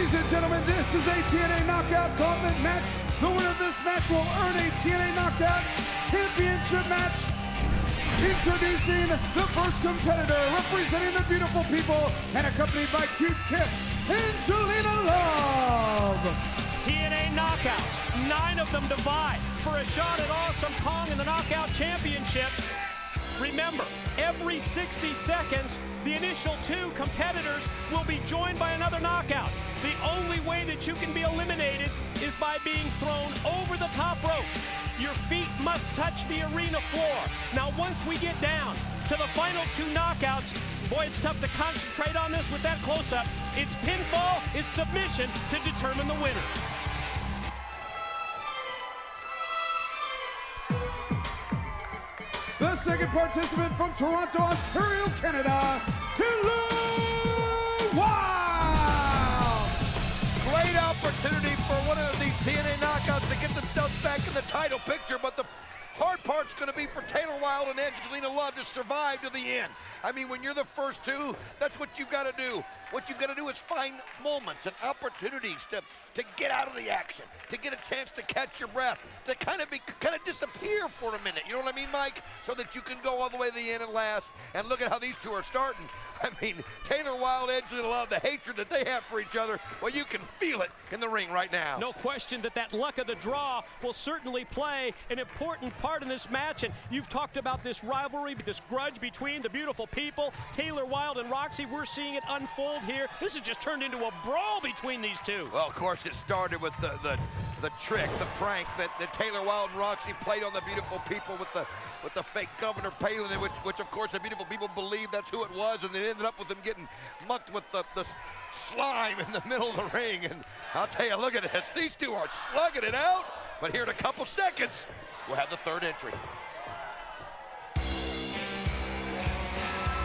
Ladies and gentlemen, this is a TNA Knockout Gauntlet match. The winner of this match will earn a TNA Knockout Championship match. Introducing the first competitor, representing the beautiful people and accompanied by cute Kip, Angelina Love. TNA Knockouts, 9 of them to vie for a shot at Awesome Kong in the Knockout Championship. Remember, every 60 seconds, the initial 2 competitors will be joined by another knockout. The only way that you can be eliminated is by being thrown over the top rope. Your feet must touch the arena floor. Now, once we get down to the final 2 knockouts, boy, it's tough to concentrate on this with that close-up. It's pinfall, it's submission to determine the winner. The second participant from Toronto, Ontario, Canada, Taylor Wilde. Great opportunity for one of these TNA knockouts to get themselves back in the title picture, but the hard part's going to be for Taylor Wilde and Angelina Love to survive to the end. I mean, when you're the first 2, that's what you've got to do. What you've got to do is find moments and opportunities to get out of the action, to get a chance to catch your breath, to kind of disappear for a minute. You know what I mean, Mike? So that you can go all the way to the end and last. And look at how these 2 are starting. I mean, Taylor Wilde, Angelina Love, the hatred that they have for each other, well, you can feel it in the ring right now. No question that luck of the draw will certainly play an important part in this match. And you've talked about this rivalry, this grudge between the beautiful people, Taylor Wilde and Roxy. We're seeing it unfold here. This has just turned into a brawl between these 2. Well, of course, it started with the trick, the prank that Taylor Wilde and Roxy played on the beautiful people with the fake Governor Palin, which of course the beautiful people believed that's who it was, and it ended up with them getting mucked with the slime in the middle of the ring. And I'll tell you, look at this. These 2 are slugging it out, but here in a couple seconds, we'll have the 3rd entry.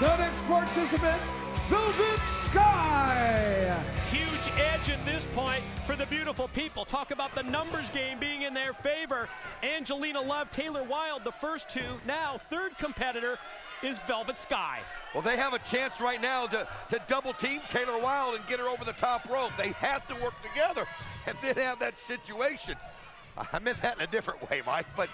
The next participant, Velvet Sky. Huge edge at this point for the beautiful people. Talk about the numbers game being in their favor. Angelina Love, Taylor Wilde, the first 2. Now, 3rd competitor is Velvet Sky. Well, they have a chance right now to double team Taylor Wilde and get her over the top rope. They have to work together and then have that situation. I meant that in a different way, Mike, but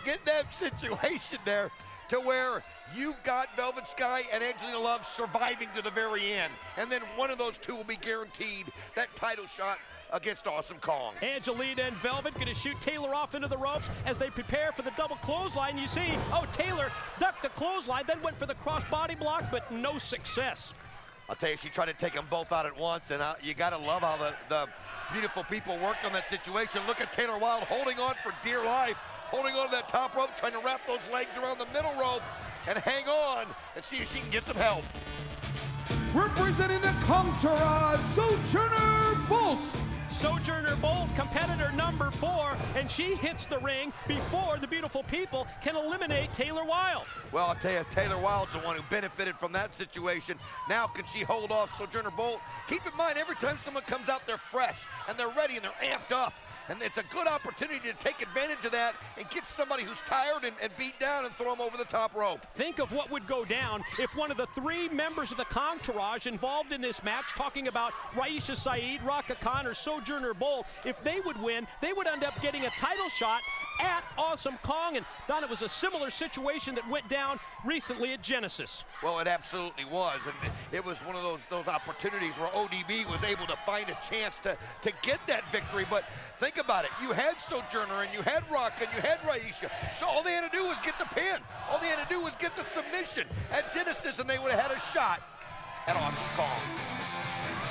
get that situation there to where you've got Velvet Sky and Angelina Love surviving to the very end. And then one of those 2 will be guaranteed that title shot against Awesome Kong. Angelina and Velvet going to shoot Taylor off into the ropes as they prepare for the double clothesline. You see, oh, Taylor ducked the clothesline, then went for the cross-body block, but no success. I'll tell you, she tried to take them both out at once, and you got to love how the beautiful people worked on that situation. Look at Taylor Wilde holding on for dear life, holding on to that top rope, trying to wrap those legs around the middle rope and hang on and see if she can get some help. Representing the Entourage, Sojourner Bolt. Sojourner Bolt, competitor number 4, and she hits the ring before the beautiful people can eliminate Taylor Wilde. Well, I'll tell you, Taylor Wilde's the one who benefited from that situation. Now, can she hold off Sojourner Bolt? Keep in mind, every time someone comes out, they're fresh, and they're ready, and they're amped up. And it's a good opportunity to take advantage of that and get somebody who's tired and beat down and throw them over the top rope. Think of what would go down if one of the 3 members of the Entourage involved in this match, talking about Raisha Saeed, Raka Khan, or Sojourner Bolt, if they would win, they would end up getting a title shot at Awesome Kong. And Don, it was a similar situation that went down recently at Genesis. Well, it absolutely was, and it was one of those opportunities where ODB was able to find a chance to get that victory. But think about it, you had Sojourner and you had Rock and you had Raisha, so all they had to do was get the pin. All they had to do was get the submission at Genesis, and they would have had a shot at Awesome Kong.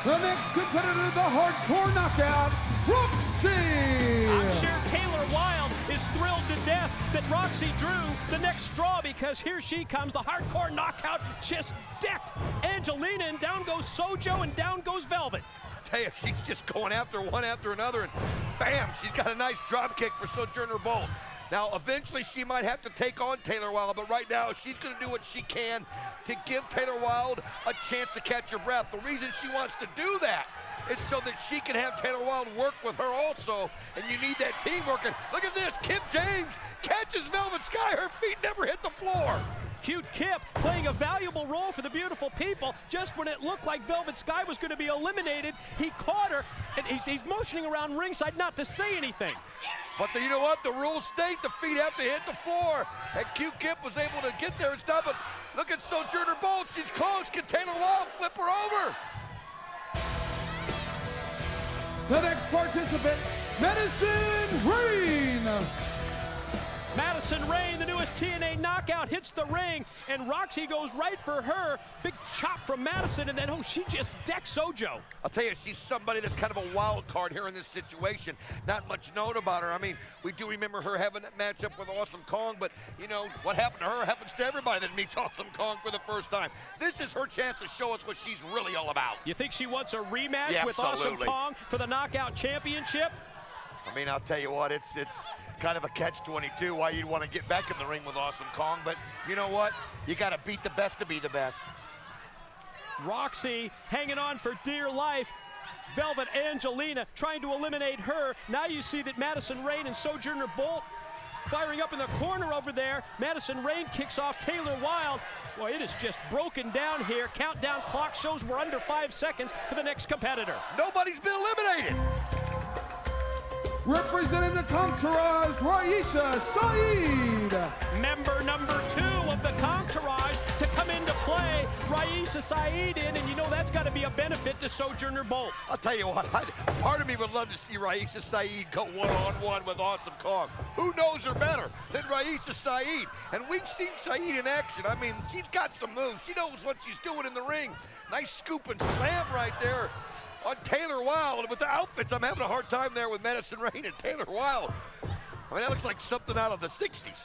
The next competitor, the Hardcore Knockout, Roxy. I'm sure Taylor Wilde is thrilled to death that Roxy drew the next straw, because here she comes, the Hardcore Knockout, just decked Angelina, and down goes Sojo, and down goes Velvet. Tell you, she's just going after one after another, and bam, she's got a nice drop kick for Sojourner Bolt. Now, eventually she might have to take on Taylor Wilde, but right now she's going to do what she can to give Taylor Wilde a chance to catch her breath. The reason she wants to do that is so that she can have Taylor Wilde work with her also, and you need that teamwork. And look at this, Kip James catches Velvet Sky. Her feet never hit the floor. Cute Kip playing a valuable role for the beautiful people. Just when it looked like Velvet Sky was going to be eliminated, he caught her, and he's motioning around ringside not to say anything. But you know what? The rules state the feet have to hit the floor. And Cute Kip was able to get there and stop it. Look at Sojourner Bolt. She's close. Can Taylor Wilde flip her over? The next participant, Madison Rayne. Madison Rayne, the newest TNA knockout, hits the ring, and Roxy goes right for her. Big chop from Madison, and then, oh, she just decks Sojo. I'll tell you, she's somebody that's kind of a wild card here in this situation. Not much known about her. I mean, we do remember her having that matchup with Awesome Kong, but, you know, what happened to her happens to everybody that meets Awesome Kong for the first time. This is her chance to show us what she's really all about. You think she wants a rematch Yeah, with absolutely. Awesome Kong for the Knockout Championship? I mean, I'll tell you what, it's kind of a catch-22 why you'd want to get back in the ring with Awesome Kong, but you know what? You got to beat the best to be the best. Roxy hanging on for dear life. Velvet Angelina trying to eliminate her. Now you see that Madison Rayne and Sojourner Bolt firing up in the corner over there. Madison Rayne kicks off Taylor Wilde. Boy, it is just broken down here. Countdown clock shows we're under 5 seconds for the next competitor. Nobody's been eliminated. Representing the Entourage, Raisha Saeed. Member number 2 of the Entourage to come into play. Raisha Saeed in, and you know that's got to be a benefit to Sojourner Bolt. I'll tell you what, part of me would love to see Raisha Saeed go one-on-one with Awesome Kong. Who knows her better than Raisha Saeed? And we've seen Saeed in action. I mean, she's got some moves. She knows what she's doing in the ring. Nice scoop and slam right there on Taylor Wilde. With the outfits, I'm having a hard time there with Madison Rayne and Taylor Wilde. I mean, that looks like something out of the 60s.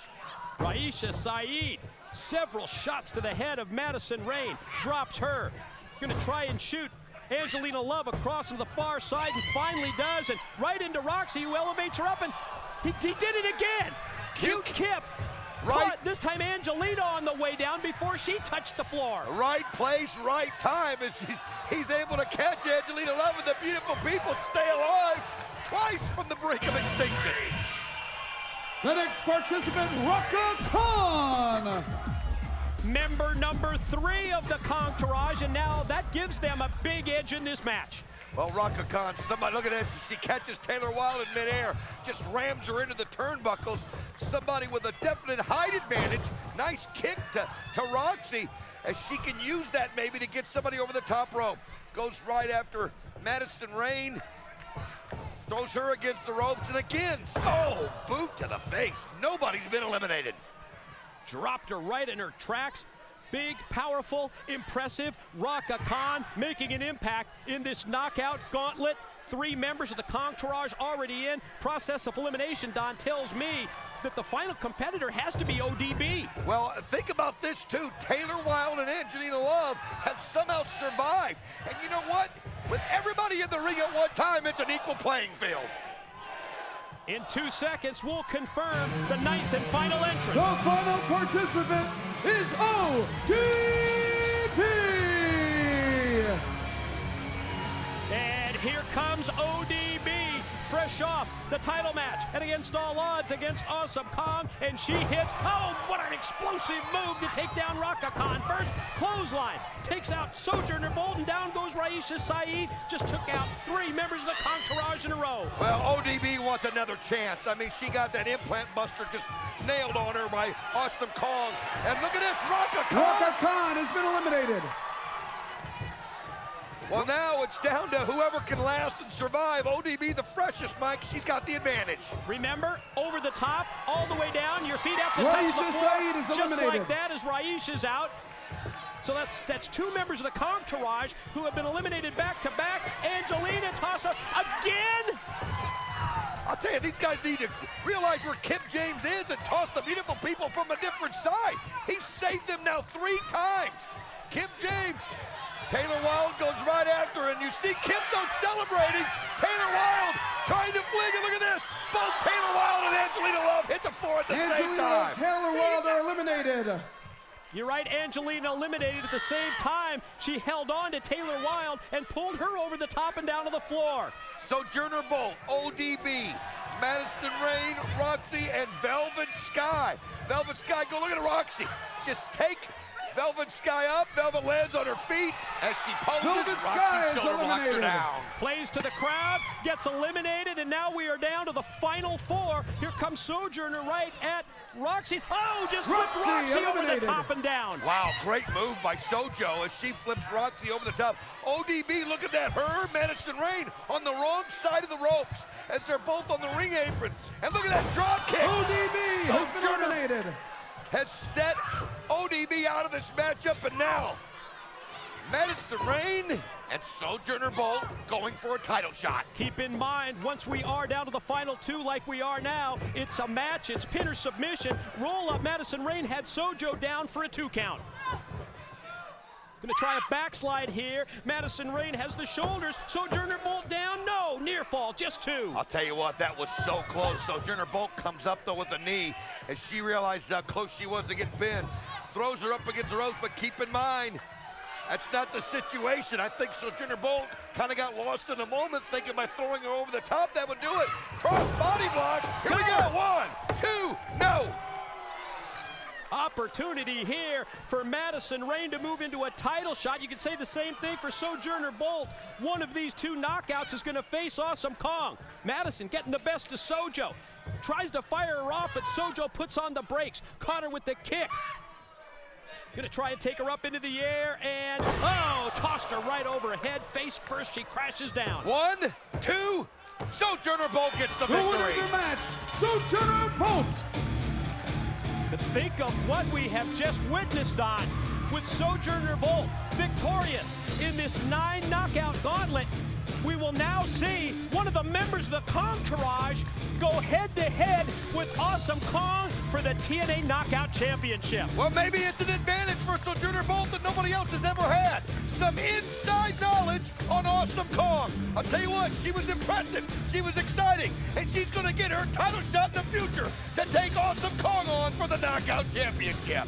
Raisha Saeed, several shots to the head of Madison Rayne, drops her. Gonna try and shoot Angelina Love across to the far side, and finally does, and right into Roxy, who elevates her up, and he did it again. Cute Kip. Right. But this time Angelina on the way down before she touched the floor. Right place, right time, as he's able to catch Angelina Love, and the beautiful people stay alive twice from the brink of extinction. The next participant, Raka Khan. Member number 3 of the Entourage, and now that gives them a big edge in this match. Well, Raka Khan, somebody, look at this. She catches Taylor Wilde in midair, just rams her into the turnbuckles. Somebody with a definite height advantage. Nice kick to Roxy, as she can use that maybe to get somebody over the top rope. Goes right after Madison Rayne. Throws her against the ropes, and again, oh, boot to the face. Nobody's been eliminated. Dropped her right in her tracks. Big, powerful, impressive Raka Khan making an impact in this knockout gauntlet. 3 members of the Entourage already in. Process of elimination, Don, tells me that the final competitor has to be ODB. Well, think about this too. Taylor Wilde and Angelina Love have somehow survived. And you know what? With everybody in the ring at one time, it's an equal playing field. In 2 seconds, we'll confirm the 9th and final entrant. The final participant is ODB. And here comes ODB, fresh off the title match and against all odds against Awesome Kong, and she hits, oh, what an explosive move to take down Raka Khan. First, clothesline, takes out Sojourner Bolt, and down goes Raisha Saeed. Just took out 3 members of the Entourage in a row. Well, ODB wants another chance. I mean, she got that implant buster just nailed on her by Awesome Kong. And look at this, Raka Khan. Raka Khan has been eliminated. Well, now it's down to whoever can last and survive. ODB, the freshest, Mike. She's got the advantage. Remember, over the top, all the way down. Your feet have to touch the Raisha floor. Saeed is Just eliminated. like that, as Raisha's out. So that's 2 members of the Entourage who have been eliminated back to back. Angelina toss up again. I'll tell you, these guys need to realize where Kip James is and toss the beautiful people from a different side. He's saved them now 3 times. Kip James. Taylor Wilde goes right after her, and you see Kip though celebrating. Taylor Wilde trying to fling it. Look at this. Both Taylor Wilde and Angelina Love hit the floor at the same Angelina time. and Taylor Wilde are eliminated. You're right, Angelina eliminated at the same time. She held on to Taylor Wilde and pulled her over the top and down to the floor. Sojourner Bolt, ODB, Madison Rayne, Roxy, and Velvet Sky. Velvet Sky, go look at Roxy. Just take Velvet Sky up. Velvet lands on her feet as she poses. Velvet Sky is shoulder blocks her eliminated. down. Plays to the crowd, gets eliminated, and now we are down to the final four. Here comes Sojourner right at Roxy. Oh, just flipped Roxy over the eliminated. top and down. Wow, great move by Sojo as she flips Roxy over the top. ODB, look at that. Her, Madison Rayne, on the wrong side of the ropes as they're both on the ring apron. And look at that drop kick. ODB has been Sojourner eliminated. has set ODB out of this matchup, and now Madison Rayne and Sojourner Bolt going for a title shot. Keep in mind, once we are down to the final two like we are now, it's a match, it's pin or submission. Roll up, Madison Rayne had Sojo down for a 2 count. Gonna try a backslide here. Madison Rayne has the shoulders. Sojourner Bolt down, no, near fall, just 2. I'll tell you what, that was so close. Sojourner Bolt comes up though with a knee as she realized how close she was to get pinned. Throws her up against the ropes, but keep in mind, that's not the situation. I think Sojourner Bolt kind of got lost in a moment, thinking by throwing her over the top that would do it. Cross body block. Here we go. 1, 2, no. Opportunity here for Madison Rayne to move into a title shot. You could say the same thing for Sojourner Bolt. One of these 2 knockouts is going to face Awesome Kong. Madison getting the best of Sojo. Tries to fire her off, but Sojo puts on the brakes. Caught her with the kick. Gonna try and take her up into the air, and oh, tossed her right over her head. Face first, she crashes down. 1, 2, Sojourner Bolt gets the The winner victory. of the match, Sojourner Bolt. But think of what we have just witnessed, Don, with Sojourner Bolt victorious in this 9 knockout gauntlet. We will now see one of the members of the Kongtourage go head-to-head with Awesome Kong for the TNA Knockout Championship. Well, maybe it's an advantage for Sojourner Bolt that nobody else has ever had. Some inside knowledge on Awesome Kong. I'll tell you what, she was impressive, she was exciting, and she's gonna get her title shot in the future to take Awesome Kong on for the Knockout Championship.